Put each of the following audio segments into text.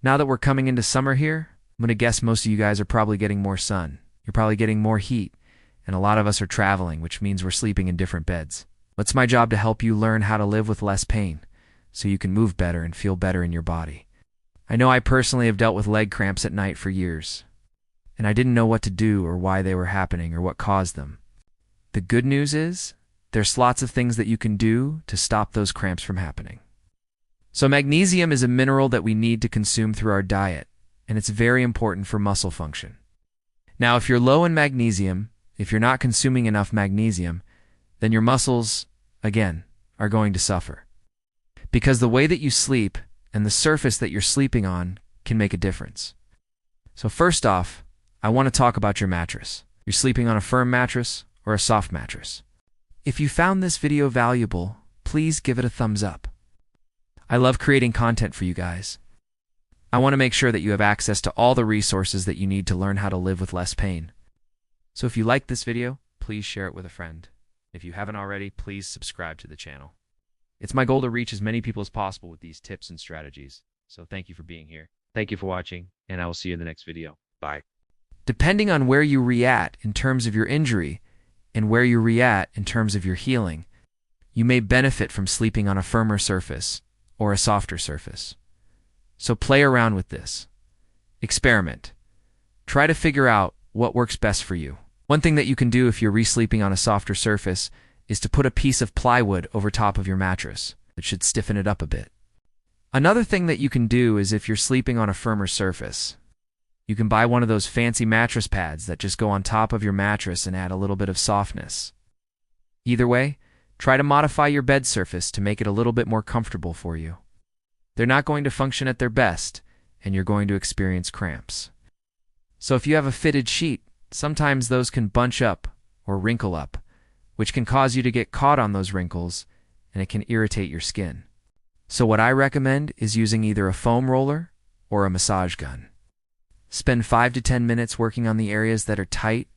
Now that we're coming into summer here, I'm going to guess most of you guys are probably getting more sun. You're probably getting more heat, and a lot of us are traveling, which means we're sleeping in different beds. It's my job to help you learn how to live with less pain so you can move better and feel better in your body. I know I personally have dealt with leg cramps at night for years, and I didn't know what to do or why they were happening or what caused them. The good news is there's lots of things that you can do to stop those cramps from happening. So magnesium is a mineral that we need to consume through our diet, and it's very important for muscle function. Now, if you're low in magnesium, if you're not consuming enough magnesium, then your muscles, again, are going to suffer. Because the way that you sleep and the surface that you're sleeping on can make a difference. So first off, I want to talk about your mattress. You're sleeping on a firm mattress or a soft mattress. If you found this video valuable, please give it a thumbs up. I love creating content for you guys. I want to make sure that you have access to all the resources that you need to learn how to live with less pain. So if you like this video, please share it with a friend. If you haven't already, please subscribe to the channel. It's my goal to reach as many people as possible with these tips and strategies. So thank you for being here. Thank you for watching, and I will see you in the next video. Bye. Depending on where you react in terms of your injury and where you react in terms of your healing, you may benefit from sleeping on a firmer surface or a softer surface. So play around with this. Experiment. Try to figure out what works best for you. One thing that you can do if you're re-sleeping on a softer surface is to put a piece of plywood over top of your mattress. It should stiffen it up a bit. Another thing that you can do is if you're sleeping on a firmer surface, you can buy one of those fancy mattress pads that just go on top of your mattress and add a little bit of softness. Either way, try to modify your bed surface to make it a little bit more comfortable for you. They're not going to function at their best, and you're going to experience cramps. So if you have a fitted sheet, sometimes those can bunch up or wrinkle up, which can cause you to get caught on those wrinkles, and it can irritate your skin. So what I recommend is using either a foam roller or a massage gun. Spend 5 to 10 minutes working on the areas that are tight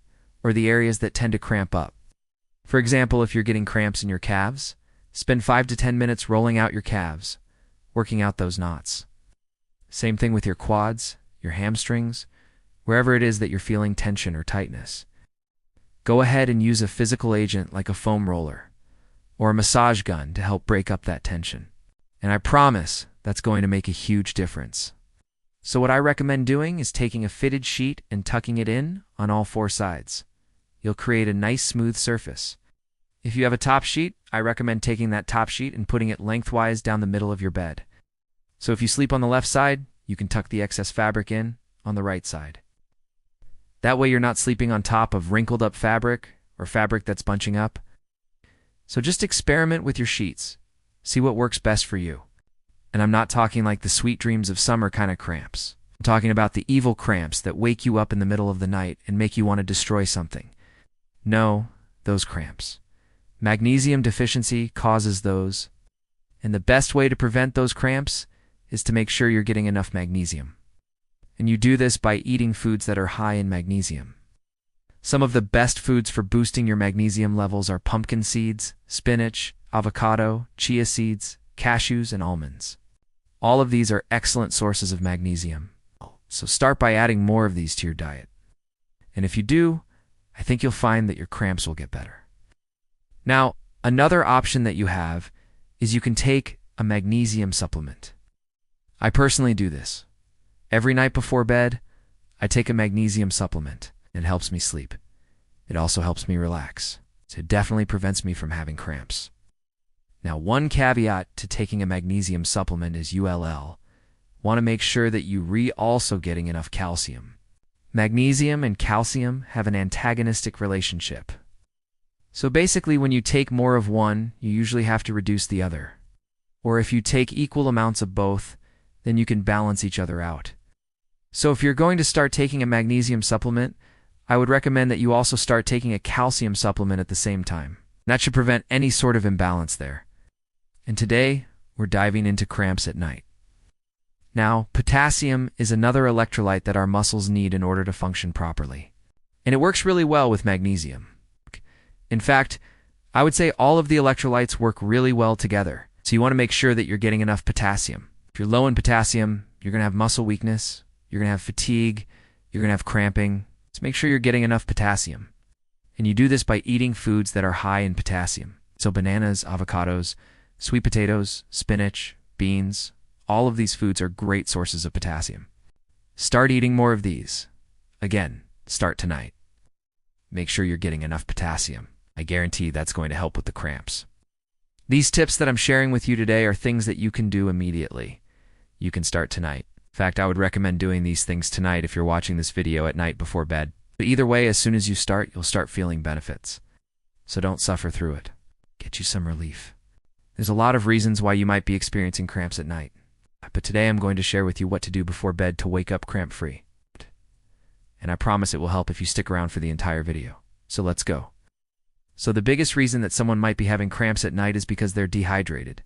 or the areas that tend to cramp up. For example, if you're getting cramps in your calves, spend 5 to 10 minutes rolling out your calves, working out those knots. Same thing with your quads, your hamstrings, wherever it is that you're feeling tension or tightness. Go ahead and use a physical agent like a foam roller or a massage gun to help break up that tension. And I promise that's going to make a huge difference. So what I recommend doing is taking a fitted sheet and tucking it in on all 4 sides. You'll create a nice smooth surface. If you have a top sheet, I recommend taking that top sheet and putting it lengthwise down the middle of your bed. So if you sleep on the left side, you can tuck the excess fabric in on the right side. That way you're not sleeping on top of wrinkled up fabric or fabric that's bunching up. So just experiment with your sheets. See what works best for you. And I'm not talking like the sweet dreams of summer kind of cramps. I'm talking about the evil cramps that wake you up in the middle of the night and make you want to destroy something. No, those cramps. Magnesium deficiency causes those. And the best way to prevent those cramps is to make sure you're getting enough magnesium. And you do this by eating foods that are high in magnesium. Some of the best foods for boosting your magnesium levels are pumpkin seeds, spinach, avocado, chia seeds, cashews, and almonds. All of these are excellent sources of magnesium. So start by adding more of these to your diet. And if you do, I think you'll find that your cramps will get better. Now, another option that you have is you can take a magnesium supplement. I personally do this. Every night before bed, I take a magnesium supplement. It helps me sleep. It also helps me relax. So it definitely prevents me from having cramps. Now, one caveat to taking a magnesium supplement is ULL. Want to make sure that you also getting enough calcium. Magnesium and calcium have an antagonistic relationship. So basically, when you take more of one, you usually have to reduce the other. Or if you take equal amounts of both, then you can balance each other out. So if you're going to start taking a magnesium supplement, I would recommend that you also start taking a calcium supplement at the same time. That should prevent any sort of imbalance there. And today, we're diving into cramps at night. Now, potassium is another electrolyte that our muscles need in order to function properly. And it works really well with magnesium. In fact, I would say all of the electrolytes work really well together. So you want to make sure that you're getting enough potassium. If you're low in potassium, You're going to have muscle weakness, you're going to have fatigue, you're going to have cramping. So make sure you're getting enough potassium. And you do this by eating foods that are high in potassium. So bananas, avocados, sweet potatoes, spinach, beans, all of these foods are great sources of potassium. Start eating more of these. Again, start tonight. Make sure you're getting enough potassium. I guarantee that's going to help with the cramps. These tips that I'm sharing with you today are things that you can do immediately. You can start tonight. In fact, I would recommend doing these things tonight if you're watching this video at night before bed. But either way, as soon as you start, you'll start feeling benefits. So don't suffer through it. Get you some relief. There's a lot of reasons why you might be experiencing cramps at night. But today I'm going to share with you what to do before bed to wake up cramp-free. And I promise it will help if you stick around for the entire video. So let's go. So the biggest reason that someone might be having cramps at night is because they're dehydrated.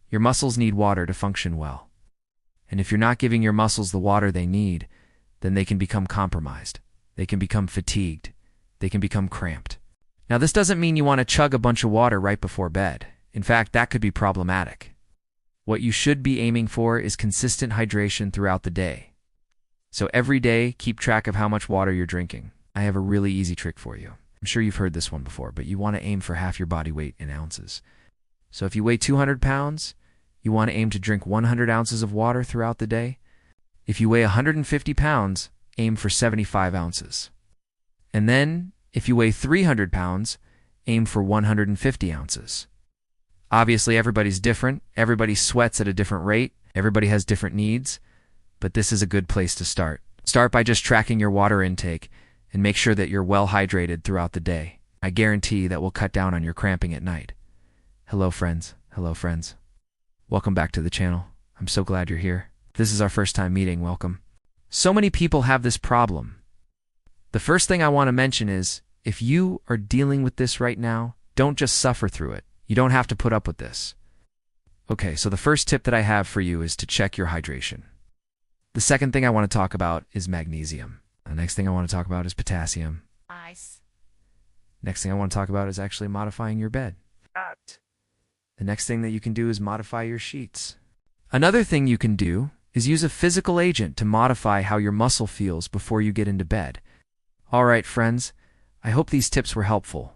Your muscles need water to function well. And if you're not giving your muscles the water they need, then they can become compromised. They can become fatigued. They can become cramped. Now, this doesn't mean you want to chug a bunch of water right before bed. In fact, that could be problematic. What you should be aiming for is consistent hydration throughout the day. So every day, keep track of how much water you're drinking. I have a really easy trick for you. I'm sure you've heard this one before, but you want to aim for half your body weight in ounces. So if you weigh 200 pounds, you want to aim to drink 100 ounces of water throughout the day. If you weigh 150 pounds, aim for 75 ounces. And then, if you weigh 300 pounds, aim for 150 ounces. Obviously, everybody's different. Everybody sweats at a different rate. Everybody has different needs. But this is a good place to start. Start by just tracking your water intake and make sure that you're well hydrated throughout the day. I guarantee that will cut down on your cramping at night. Hello, friends. Hello, friends. Welcome back to the channel. I'm so glad you're here. If this is our first time meeting, welcome. So many people have this problem. The first thing I want to mention is, if you are dealing with this right now, don't just suffer through it. You don't have to put up with this. Okay, so the first tip that I have for you is to check your hydration. The second thing I want to talk about is magnesium. The next thing I want to talk about is potassium. Ice. Next thing I want to talk about is actually modifying your bed. The next thing that you can do is modify your sheets. Another thing you can do is use a physical agent to modify how your muscle feels before you get into bed. All right, friends, I hope these tips were helpful.